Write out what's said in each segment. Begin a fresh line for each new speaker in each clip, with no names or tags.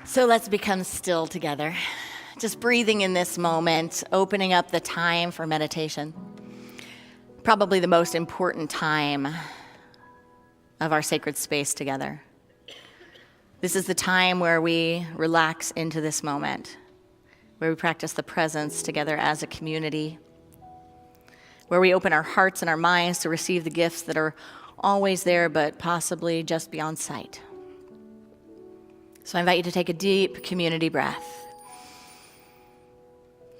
So let's become still together. Just breathing in this moment, opening up the time for meditation. Probably the most important time of our sacred space together. This is the time where we relax into this moment, where we practice the presence together as a community, where we open our hearts and our minds to receive the gifts that are always there, but possibly just beyond sight. So I invite you to take a deep community breath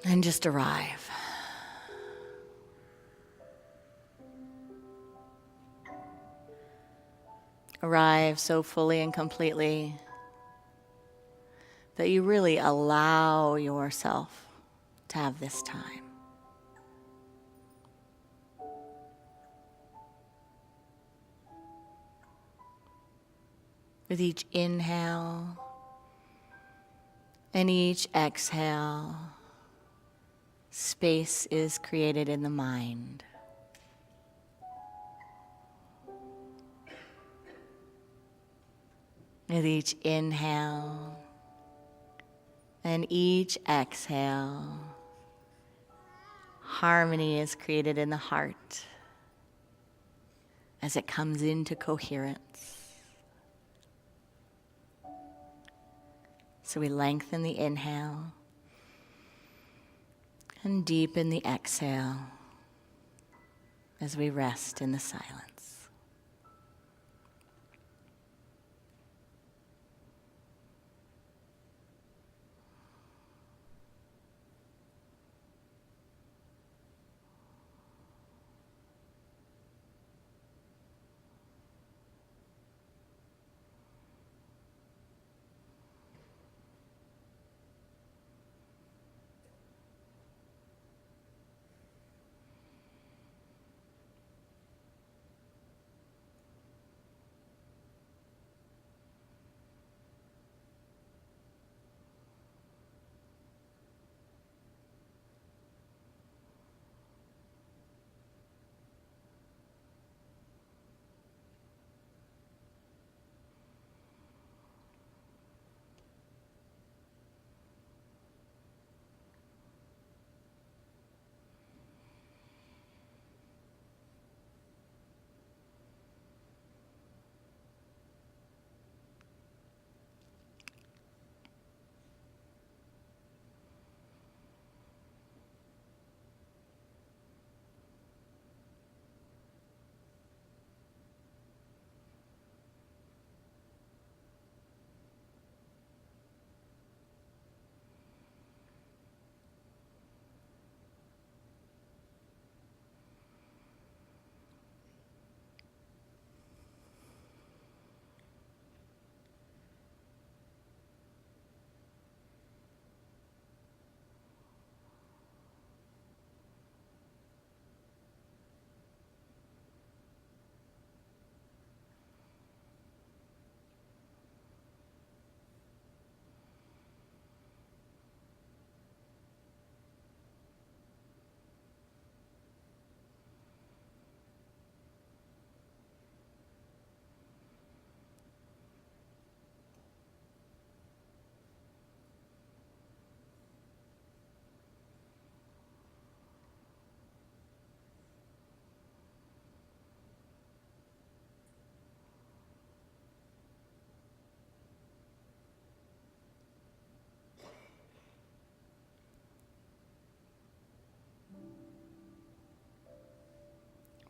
and just arrive. Arrive so fully and completely that you really allow yourself to have this time. With each inhale and each exhale, space is created in the mind. With each inhale and each exhale, harmony is created in the heart as it comes into coherence. So we lengthen the inhale and deepen the exhale as we rest in the silence.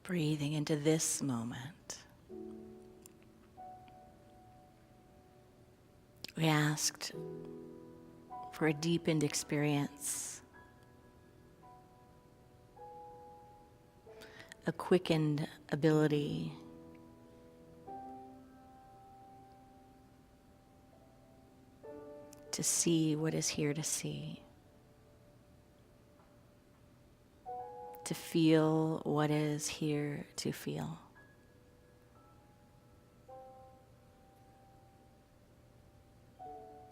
Breathing into this moment. We asked for a deepened experience, a quickened ability to see what is here to see, to feel what is here to feel.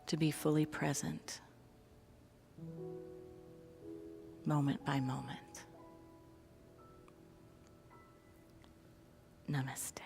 To be fully present, moment by moment. Namaste.